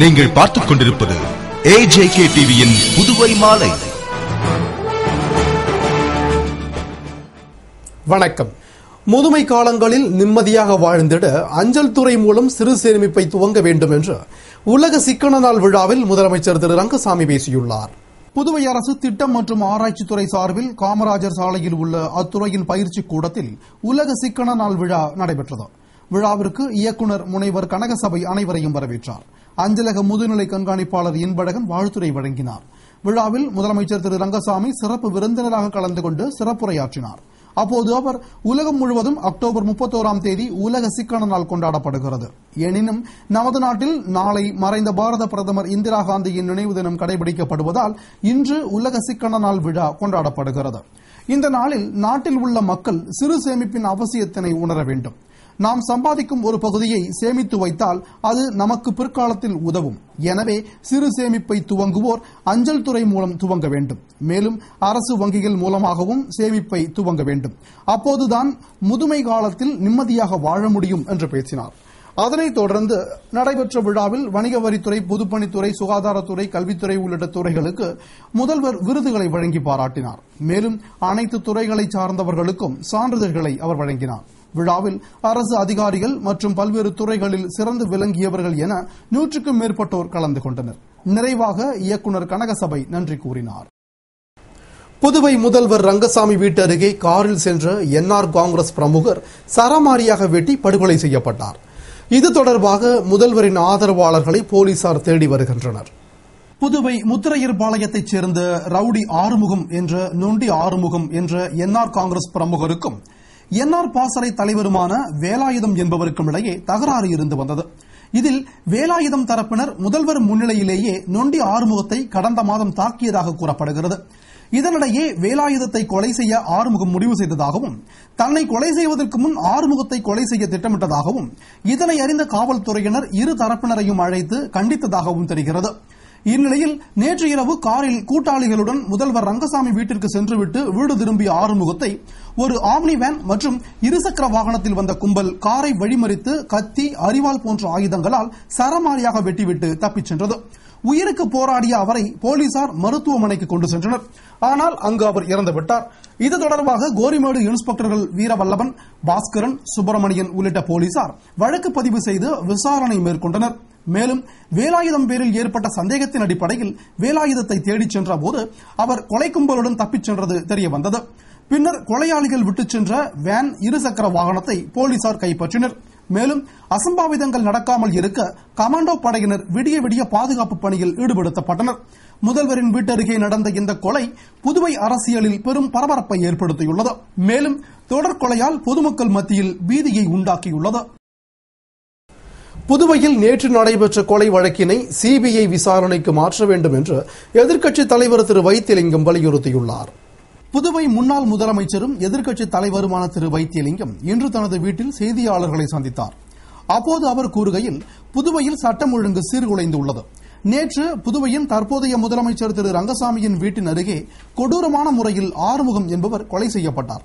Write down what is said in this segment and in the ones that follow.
நீங்கள் பார்த்துக் கொண்டிருப்பது AJK டிவியின் புதுவை மாலை. வணக்கம். முதுமை காலங்களில் நிம்மதியாக வாழ்ந்திட அஞ்சல் துறை மூலம் சிறு சேமிப்பை துவங்க வேண்டும் என்று உலக சிக்கன நாள் விழாவில் முதலமைச்சர் திரு ரங்கசாமி பேசியுள்ளார். புதுவை அரசு திட்டம் மற்றும் ஆராய்ச்சித்துறை சார்பில் காமராஜர் சாலையில் உள்ள அத்துறையின் பயிற்சி கூடத்தில் உலக சிக்கன நாள் விழா நடைபெற்றது. விழாவிற்கு இயக்குநர் முனைவர் கனகசபை அனைவரையும் வரவேற்றார். அஞ்சலக முதுநிலை கண்காணிப்பாளர் இன்பழகன் வாழ்த்துரை வழங்கினார். விழாவில் முதலமைச்சர் திரு ரங்கசாமி சிறப்பு விருந்தினராக கலந்து கொண்டு சிறப்புரையாற்றினார். அப்போது அவர் உலகம் முழுவதும் அக்டோபர் 31ஆம் தேதி உலக சிக்கன நாள் கொண்டாடப்படுகிறது. எனினும் நமது நாட்டில் நாளை மறைந்த பாரத பிரதமர் இந்திரா காந்தியின் நினைவு தினம் கடைபிடிக்கப்படுவதால் இன்று உலக சிக்கன நாள் விழா கொண்டாடப்படுகிறது. இந்த நாளில் நாட்டில் உள்ள மக்கள் சிறு சேமிப்பின் அவசியத்தினை உணர வேண்டும். நாம் சம்பாதிக்கும் ஒரு பகுதியை சேமித்து வைத்தால் அது நமக்கு பிற்காலத்தில் உதவும். எனவே சிறு சேமிப்பை துவங்குவோர் அஞ்சல் துறை மூலம் துவங்க வேண்டும். மேலும் அரசு வங்கிகள் மூலமாகவும் சேமிப்பை துவங்க வேண்டும். அப்போதுதான் முதுமை காலத்தில் நிம்மதியாக வாழ முடியும் என்று பேசினார். அதனைத் தொடர்ந்து நடைபெற்ற விழாவில் வணிக வரித்துறை, பொதுப்பணித்துறை, சுகாதாரத்துறை, கல்வித்துறை உள்ளிட்ட துறைகளுக்கு முதல்வர் விருதுகளை வழங்கி பாராட்டினார். மேலும் அனைத்து துறைகளை சார்ந்தவர்களுக்கும் சான்றிதழ்களை அவர் வழங்கினார். விழாவில் அரசு அதிகாரிகள் மற்றும் பல்வேறு துறைகளில் சிறந்து விளங்கியவர்கள் என 100க்கும் மேற்பட்டோர் கலந்து கொண்டனர். நிறைவாக இயக்குநர் கனகசபை நன்றி கூறினார். புதுவை முதல்வர் ரங்கசாமி வீட்டு அருகே காரில் சென்ற என்ஆர் காங்கிரஸ் பிரமுகர் சரமாரியாக வெட்டி படுகொலை செய்யப்பட்டார். இது தொடர்பாக முதல்வரின் ஆதரவாளர்களை போலீசார் தேடி வருகின்றனர். புதுவை முத்திரையர்பாளையத்தைச் சேர்ந்த ரவுடி ஆறுமுகம் என்ற நொண்டி ஆறுமுகம் என்ற என்ஆர் காங்கிரஸ் பிரமுகருக்கும் என்ஆர் பாசறை தலைவருமான வேலாயுதம் என்பவருக்கும் இடையே தகராறு இருந்து வந்தது. இதில் வேலாயுதம் தரப்பினர் முதல்வர் முன்னிலையிலேயே நொண்டி ஆறுமுகத்தை கடந்த மாதம் தாக்கியதாக கூறப்படுகிறது. இதனிடையே வேலாயுதத்தை கொலை செய்ய ஆறுமுகம் முடிவு செய்ததாகவும், தன்னை கொலை செய்வதற்கு முன் ஆறுமுகத்தை கொலை செய்ய திட்டமிட்டதாகவும், இதனை அறிந்த காவல்துறையினர் இரு தரப்பினரையும் அழைத்து கண்டித்ததாகவும் தெரிகிறது. இந்நிலையில் நேற்று இரவு காரில் கூட்டாளிகளுடன் முதல்வர் ரங்கசாமி வீட்டிற்கு சென்றுவிட்டு வீடு திரும்பிய ஆறுமுகத்தை ஒரு ஆம்னி வேன் மற்றும் இருசக்கர வாகனத்தில் வந்த கும்பல் காரை வழிமறித்து கத்தி, அரிவாள் போன்ற ஆயுதங்களால் சரமாரியாக வெட்டிவிட்டு தப்பிச் சென்றது. உயிருக்கு போராடிய அவரை போலீசார் மருத்துவமனைக்கு கொண்டு சென்றனர். ஆனால் அங்கு அவர் இறந்துவிட்டார். இது தொடர்பாக கோரிமேடு இன்ஸ்பெக்டர்கள் வீரவல்லபன், பாஸ்கரன், சுப்பிரமணியன் உள்ளிட்ட போலீசார் வழக்கு பதிவு செய்து விசாரணை மேற்கொண்டனர். மேலும் வேலாயுதம் பேரில் ஏற்பட்ட சந்தேகத்தின் அடிப்படையில் வேலாயுதத்தை தேடிச் சென்ற போது அவர் கொலை கும்பலுடன் தப்பிச் சென்றது தெரியவந்தது. பின்னர் கொலையாளிகள் விட்டுச் சென்ற வேன், இருசக்கர வாகனத்தை போலீசார் கைப்பற்றினர். மேலும் அசம்பாவிதங்கள் நடக்காமல் இருக்க கமாண்டோ படையினர் விடிய விடிய பாதுகாப்பு பணியில் ஈடுபடுத்தப்பட்டனர். முதல்வரின் வீட்டருகே நடந்த இந்த கொலை புதுவை அரசியலில் பெரும் பரபரப்பை ஏற்படுத்தியுள்ளது. மேலும் தொடர் கொலையால் பொதுமக்கள் மத்தியில் பீதியை உண்டாக்கியுள்ளது. புதுவையில் நேற்று நடைபெற்ற கொலை வழக்கினை சிபிஐ விசாரணைக்கு மாற்ற வேண்டும் என்று எதிர்க்கட்சித் தலைவர் திரு வைத்தியலிங்கம் வலியுறுத்தியுள்ளார். புதுவை முன்னாள் முதலமைச்சரும் எதிர்க்கட்சித் தலைவருமான திரு வைத்தியலிங்கம் இன்று தனது வீட்டில் செய்தியாளர்களை சந்தித்தார். அப்போது அவர் கூறுகையில், புதுவையில் சட்டம் ஒழுங்கு சீர்குலைந்துள்ளது. நேற்று புதுவையின் தற்போதைய முதலமைச்சர் திரு ரங்கசாமியின் வீட்டின் அருகே கொடூரமான முறையில் ஆறுமுகம் என்பவர் கொலை செய்யப்பட்டார்.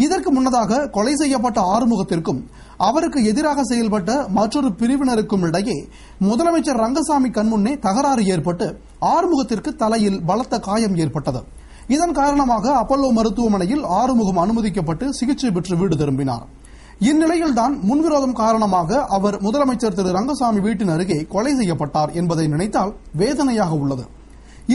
இதற்கு முன்னதாக கொலை செய்யப்பட்ட ஆறுமுகத்திற்கும் அவருக்கு எதிராக செயல்பட்ட மற்றொரு பிரிவினருக்கும் இடையே முதலமைச்சர் ரங்கசாமி கண்முன்னே தகராறு ஏற்பட்டு ஆறுமுகத்திற்கு தலையில் பலத்த காயம் ஏற்பட்டது. இதன் காரணமாக அப்பல்லோ மருத்துவமனையில் ஆறுமுகம் அனுமதிக்கப்பட்டு சிகிச்சை பெற்று வீடு திரும்பினார். இந்நிலையில்தான் முன்விரோதம் காரணமாக அவர் முதலமைச்சர் திரு ரங்கசாமி வீட்டின் அருகே கொலை செய்யப்பட்டார் என்பதை நினைத்தால் வேதனையாக உள்ளது.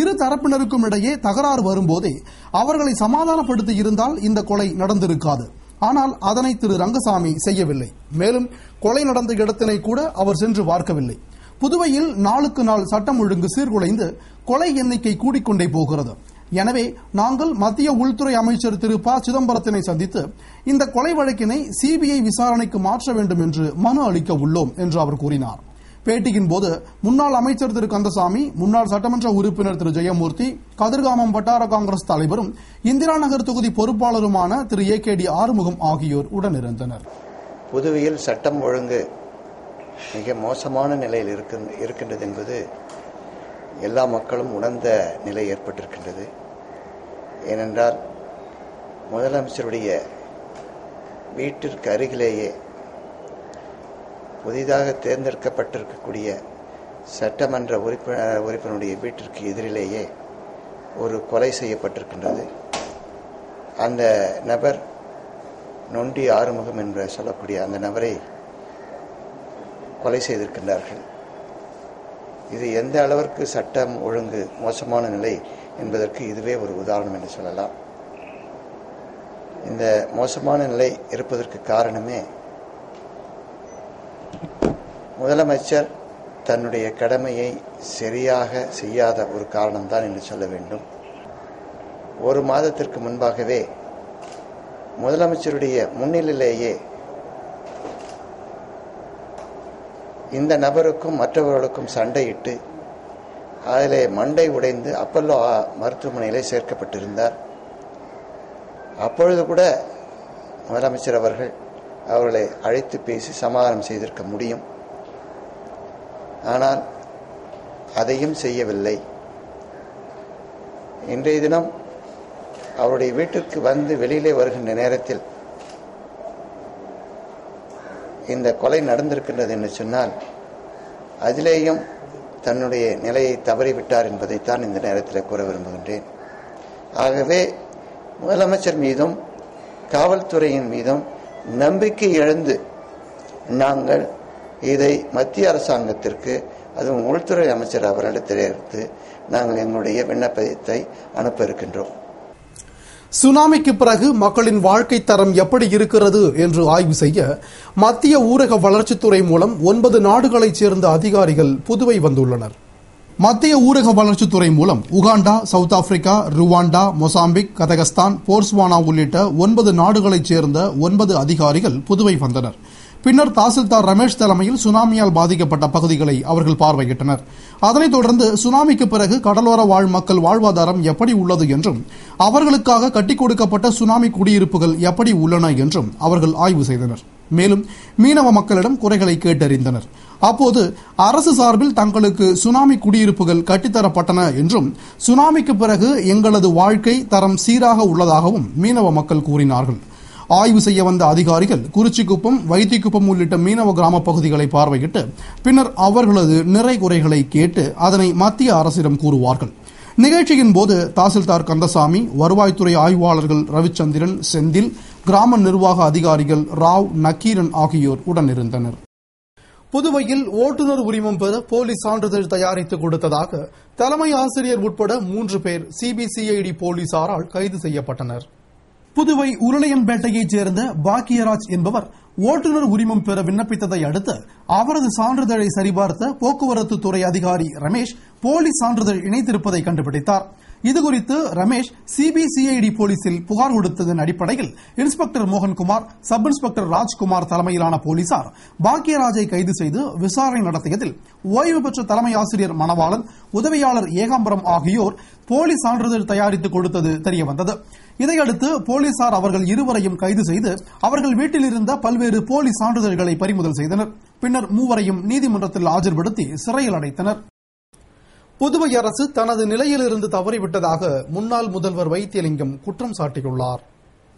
இரு தரப்பினருக்கும் இடையே தகராறு வரும்போதே அவர்களை சமாதானப்படுத்தி இருந்தால் இந்த கொலை நடந்திருக்காது. ஆனால் அதனை திரு ரங்கசாமி செய்யவில்லை. மேலும் கொலை நடந்த இடத்தினை கூட அவர் சென்று பார்க்கவில்லை. புதுவையில் நாளுக்கு நாள் சட்டம் ஒழுங்கு சீர்குலைந்து கொலை எண்ணிக்கை கூடிக்கொண்டே போகிறது. எனவே நாங்கள் மத்திய உள்துறை அமைச்சர் திரு ப சிதம்பரத்தினை சந்தித்து இந்த கொலை வழக்கினை சிபிஐ விசாரணைக்கு மாற்ற வேண்டும் என்று மனு அளிக்க உள்ளோம் என்று அவர் கூறினார். பேட்டியின் போது முன்னாள் அமைச்சர் திரு கந்தசாமி, முன்னாள் சட்டமன்ற உறுப்பினர் திரு ஜெயமூர்த்தி, கதிர்காமம் வட்டார காங்கிரஸ் தலைவரும் இந்திரா நகர் தொகுதி பொறுப்பாளருமான திரு AKD ஆறுமுகம் ஆகியோர் உடனிருந்தனர். புதுவையில் சட்டம் ஒழுங்கு மிக மோசமான நிலையில் இருக்கின்றது என்பது எல்லா மக்களும் உணர்ந்த நிலை ஏற்பட்டிருக்கின்றது. ஏனென்றால் முதலமைச்சருடைய வீட்டிற்கு அருகிலேயே புதிதாக தேர்ந்தெடுக்கப்பட்டிருக்கக்கூடிய சட்டமன்ற உறுப்பினருடைய வீட்டிற்கு எதிரிலேயே ஒரு கொலை செய்யப்பட்டிருக்கின்றது. அந்த நபர் நொண்டி ஆறுமுகம் என்று சொல்லக்கூடிய அந்த நபரை கொலை செய்திருக்கின்றார்கள். இது எந்த அளவிற்கு சட்டம் ஒழுங்கு மோசமான நிலை என்பதற்கு இதுவே ஒரு உதாரணம் என்று சொல்லலாம். இந்த மோசமான நிலை இருப்பதற்கு காரணமே முதலமைச்சர் தன்னுடைய கடமையை சரியாக செய்யாத ஒரு காரணம்தான் என்று சொல்ல வேண்டும். ஒரு மாதத்திற்கு முன்பாகவே முதலமைச்சருடைய முன்னிலையிலேயே இந்த நபருக்கும் மற்றவர்களுக்கும் சண்டையிட்டு அதிலே மண்டை உடைந்து அப்பல்லோ மருத்துவமனையிலே சேர்க்கப்பட்டிருந்தார். அப்பொழுது கூட முதலமைச்சர் அவர்களை அழைத்து பேசி சமாதானம் செய்திருக்க முடியும். ஆனால் அதையும் செய்யவில்லை. இன்றைய தினம் அவருடைய வீட்டிற்கு வந்து வெளியிலே வருகின்ற நேரத்தில் இந்த கொலை நடந்திருக்கின்றது என்று சொன்னால் அதிலேயும் தன்னுடைய நிலையை தவறிவிட்டார் என்பதைத்தான் இந்த நேரத்தில் கூற விரும்புகின்றேன். ஆகவே முதலமைச்சர் மீதும் காவல்துறையின் மீதும் நம்பிக்கை இழந்து நாங்கள் இதை மத்திய அரசாங்கத்திற்கு, அதுவும் உள்துறை அமைச்சர் அவரிடத்திலிருந்து நாங்கள் எங்களுடைய விண்ணப்பத்தை அனுப்ப இருக்கின்றோம். சுனாமிக்கு பிறகு மக்களின் வாழ்க்கை தரம் எப்படி இருக்கிறது என்று ஆய்வு செய்ய மத்திய ஊரக வளர்ச்சித்துறை மூலம் 9 நாடுகளைச் சேர்ந்த அதிகாரிகள் புதுவை வந்துள்ளனர். மத்திய ஊரக வளர்ச்சித்துறை மூலம் Uganda, South Africa, Rwanda, Mozambique, Kazakhstan, Botswana உள்ளிட்ட 9 நாடுகளைச் சேர்ந்த 9 அதிகாரிகள் புதுவை வந்தனர். பின்னர் தாசில்தார் ரமேஷ் தலைமையில் சுனாமியால் பாதிக்கப்பட்ட பகுதிகளை அவர்கள் பார்வையிட்டனர். அதனைத் தொடர்ந்து சுனாமிக்கு பிறகு கடலோர வாழ் மக்கள் வாழ்வாதாரம் எப்படி உள்ளது என்றும் அவர்களுக்காக கட்டிக் கொடுக்கப்பட்ட சுனாமி குடியிருப்புகள் எப்படி உள்ளன என்றும் அவர்கள் ஆய்வு செய்தனர். மேலும் மீனவ மக்களிடம் குறைகளை கேட்டறிந்தனர். அப்போது அரசு சார்பில் தங்களுக்கு சுனாமி குடியிருப்புகள் கட்டித்தரப்பட்டன என்றும் சுனாமிக்கு பிறகு எங்களது வாழ்க்கை தரம் சீராக உள்ளதாகவும் மீனவ மக்கள் கூறினார்கள். ஆய்வு செய்ய வந்த அதிகாரிகள் குறிச்சிக்குப்பம், வைத்திக்குப்பம் உள்ளிட்ட மீனவ கிராம பகுதிகளை பார்வையிட்டு பின்னர் அவர்களது நிறை குறைகளை கேட்டு அதனை மத்திய அரசிடம் கூறுவார்கள். நிகழ்ச்சியின் போது தாசில்தார் கந்தசாமி, வருவாய்த்துறை ஆய்வாளர்கள் ரவிச்சந்திரன், செந்தில், கிராம நிர்வாக அதிகாரிகள் ராவ், நக்கீரன் ஆகியோர் உடனிருந்தனர். புதுவையில் ஓட்டுநர் உரிமம் பெற போலி சான்றிதழ் தயாரித்து கொடுத்ததாக தலைமை ஆசிரியர் உட்பட 3 பேர் சிபிசிஐடி போலீசாரால் கைது செய்யப்பட்டனர். புதுவை உருளையன்பேட்டையைச் சேர்ந்த பாக்கியராஜ் என்பவர் ஓட்டுநர் உரிமம் பெற விண்ணப்பித்ததை அடுத்து அவரது சான்றிதழை சரிபார்த்த போக்குவரத்து துறை அதிகாரி ரமேஷ் போலி சான்றிதழ் இணைத்திருப்பதை கண்டுபிடித்தார். இதுகுறித்து ரமேஷ் சிபிசிஐடி போலீசில் புகார் கொடுத்ததன் அடிப்படையில் inspector Mohankumar, sub inspector Rajkumar தலைமையிலான போலீசார் பாக்கியராஜை கைது செய்து விசாரணை நடத்தியதில் ஓய்வு பெற்ற தலைமை ஆசிரியர் மணவாளன், உதவியாளர் ஏகாம்பரம் ஆகியோர் போலி சான்றிதழ் தயாரித்து கொடுத்தது தெரியவந்தது. இதையடுத்து போலீசார் அவர்கள் இருவரையும் கைது செய்து அவர்கள் வீட்டில் இருந்த பல்வேறு போலி சான்றிதழ்களை பறிமுதல் செய்தனர். பின்னர் மூவரையும் நீதிமன்றத்தில் ஆஜர்படுத்தி சிறையில் அடைத்தனர். புதுவை அரசு தனது நிலையிலிருந்து தவறிவிட்டதாக முன்னாள் முதல்வர் வைத்தியலிங்கம் குற்றம் சாட்டியுள்ளார்.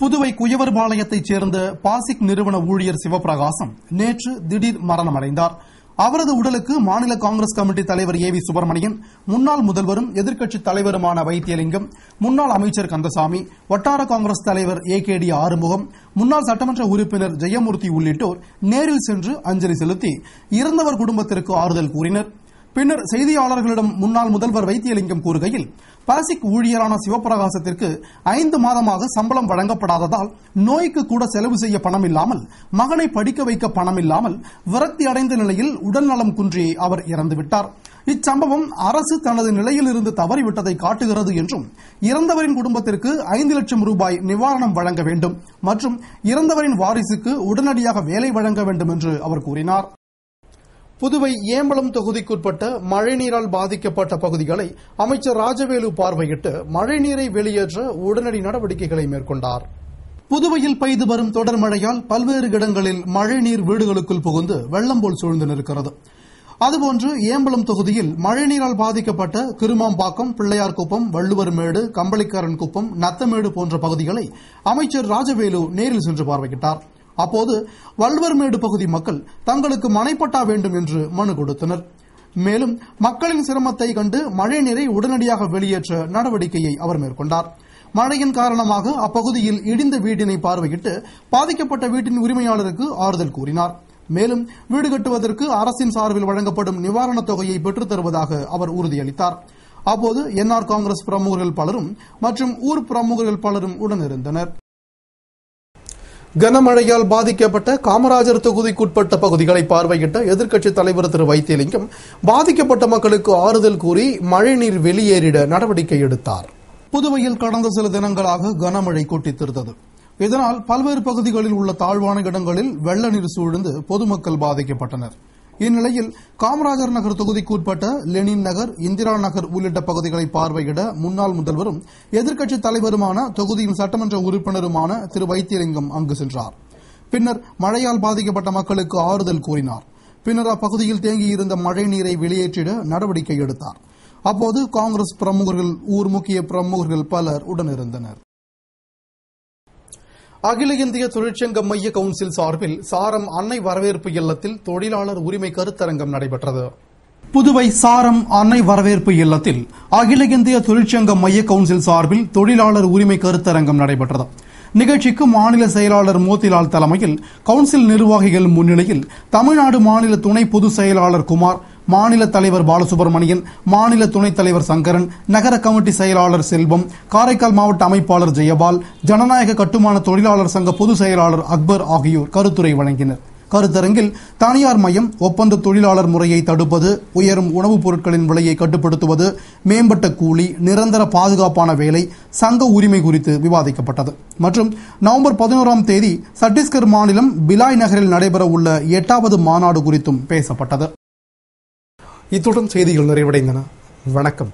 புதுவை குயவர்பாளையத்தைச் சேர்ந்த பாசிக் நிறுவன ஊழியர் சிவபிரகாசம் நேற்று திடீர் மரணமடைந்தார். அவரது உடலுக்கு மாநில காங்கிரஸ் கமிட்டி தலைவர் ஏவி சுப்பிரமணியன், முன்னாள் முதல்வரும் எதிர்க்கட்சித் தலைவருமான வைத்தியலிங்கம், முன்னாள் அமைச்சர் கந்தசாமி, வட்டார காங்கிரஸ் தலைவர் ஏகேடி ஆறுமுகம், முன்னாள் சட்டமன்ற உறுப்பினர் ஜெயமூர்த்தி உள்ளிட்டோர் நேரில் சென்று அஞ்சலி செலுத்தி இறந்தவர் குடும்பத்திற்கு ஆறுதல் கூறினர். பின்னர் செய்தியாளர்களிடம் முன்னாள் முதல்வர் வைத்தியலிங்கம் கூறுகையில், பாசிக் ஊழியரான சிவபிரகாசத்திற்கு 5 மாதமாக சம்பளம் வழங்கப்படாததால் நோய்க்கு கூட செலவு செய்ய பணம் இல்லாமல், மகனை படிக்க வைக்க பணம் இல்லாமல் விரக்தி அடைந்த நிலையில் உடல்நலம் குன்றி அவர் இறந்துவிட்டார். இச்சம்பவம் அரசு தனது நிலையிலிருந்து தவறிவிட்டதை காட்டுகிறது என்றும் இறந்தவரின் குடும்பத்திற்கு 5 லட்சம் ரூபாய் நிவாரணம் வழங்க வேண்டும் மற்றும் இறந்தவரின் வாரிசுக்கு உடனடியாக வேலை வழங்க வேண்டும் என்று அவர் கூறினார். புதுவை ஏம்பலம் தொகுதிக்குட்பட்ட மழைநீரால் பாதிக்கப்பட்ட பகுதிகளை அமைச்சர் ராஜவேலு பார்வையிட்டு மழைநீரை வெளியேற்ற உடனடி நடவடிக்கைகளை மேற்கொண்டார். புதுவையில் பெய்து வரும் தொடர் மழையால் பல்வேறு இடங்களில் மழைநீர் வீடுகளுக்குள் புகுந்து வெள்ளம் போல் சூழ்ந்து நிற்கிறது. அதுபோன்று ஏம்பலம் தொகுதியில் மழைநீரால் பாதிக்கப்பட்ட கிருமாம்பாக்கம், பிள்ளையார்குப்பம், வள்ளுவர்மேடு, கம்பளிக்காரன் குப்பம், நத்தமேடு போன்ற பகுதிகளை அமைச்சர் ராஜவேலு நேரில் சென்று பார்வையிட்டார். அப்போது வள்ளுவர்மேடு பகுதி மக்கள் தங்களுக்கு மனைப்பட்டா வேண்டும் என்று மனு கொடுத்தனர். மேலும் மக்களின் சிரமத்தை கண்டு மழைநீரை உடனடியாக வெளியேற்ற நடவடிக்கையை அவர் மேற்கொண்டார். மழையின் காரணமாக அப்பகுதியில் இடிந்த வீட்டினை பார்வையிட்டு பாதிக்கப்பட்ட வீட்டின் உரிமையாளருக்கு ஆறுதல் கூறினார். மேலும் வீடு கட்டுவதற்கு அரசின் சார்பில் வழங்கப்படும் நிவாரணத் தொகையை பெற்றுத் தருவதாக அவர் உறுதியளித்தார். அப்போது என்ஆர் காங்கிரஸ் பிரமுகர்கள் பலரும் மற்றும் ஊர் பிரமுகர்கள் பலரும் உடனிருந்தனர். கனமழையால் பாதிக்கப்பட்ட காமராஜர் தொகுதிக்குட்பட்ட பகுதிகளை பார்வையிட்ட எதிர்க்கட்சித் தலைவர் திரு வைத்தியலிங்கம் பாதிக்கப்பட்ட மக்களுக்கு ஆறுதல் கூறி மழைநீர் வெளியேறிட நடவடிக்கை எடுத்தார். புதுவையில் கடந்த சில தினங்களாக கனமழை கொட்டித்தீர்த்தது. இதனால் பல்வேறு பகுதிகளில் உள்ள தாழ்வான இடங்களில் வெள்ள நீர் சூழ்ந்து பொதுமக்கள் பாதிக்கப்பட்டனர். இந்நிலையில் காமராஜர் நகர் தொகுதிக்குட்பட்ட லெனின் நகர், இந்திரா நகர் உள்ளிட்ட பகுதிகளை பார்வையிட முன்னாள் முதல்வரும் எதிர்க்கட்சித் தலைவருமான தொகுதியின் சட்டமன்ற உறுப்பினருமான திரு வைத்தியலிங்கம் அங்கு சென்றார். பின்னர் மழையால் பாதிக்கப்பட்ட மக்களுக்கு ஆறுதல் கூறினார். பின்னர் அப்பகுதியில் தேங்கியிருந்த மழை நீரை வெளியேற்றிட நடவடிக்கை எடுத்தார். அப்போது காங்கிரஸ் பிரமுகர்கள், ஊர் முக்கிய பிரமுகர்கள் பலர் உடனிருந்தனர். அகில இந்திய தொழிற்சங்க மைய கவுன்சில் சார்பில் சாரம் அன்னை வரவேற்பு இல்லத்தில் தொழிலாளர் உரிமை கருத்தரங்கம் நடைபெற்றது. புதுவை சாரம் அன்னை வரவேற்பு இல்லத்தில் அகில இந்திய தொழிற்சங்க மைய கவுன்சில் சார்பில் தொழிலாளர் உரிமை கருத்தரங்கம் நடைபெற்றது. நிகழ்ச்சிக்கு மாநில செயலாளர் மோத்திலால் தலைமையில் கவுன்சில் நிர்வாகிகள் முன்னிலையில் தமிழ்நாடு மாநில துணை பொதுச் செயலாளர் குமார், மாநில தலைவர் பாலசுப்ரமணியன், மாநில துணைத் தலைவர் சங்கரன், நகர கமிட்டி செயலாளர் செல்வம், காரைக்கால் மாவட்ட அமைப்பாளர் ஜெயபால், ஜனநாயக கட்டுமான தொழிலாளர் சங்க பொதுச் செயலாளர் அக்பர் ஆகியோர் கருத்துரை வழங்கினர். கருத்தரங்கில் தனியார் மயம், ஒப்பந்த தொழிலாளர் முறையை தடுப்பது, உயரும் உணவுப் பொருட்களின் விலையை கட்டுப்படுத்துவது, மேம்பட்ட கூலி, நிரந்தர பாதுகாப்பான வேலை, சங்க உரிமை குறித்து விவாதிக்கப்பட்டது. மற்றும் நவம்பர் 11ஆம் தேதி சத்தீஸ்கர் மாநிலம் பிலாய் நகரில் நடைபெற உள்ள 8வது மாநாடு குறித்தும் பேசப்பட்டது. இத்துடன் செய்திகள் நிறைவடைந்தன. வணக்கம்.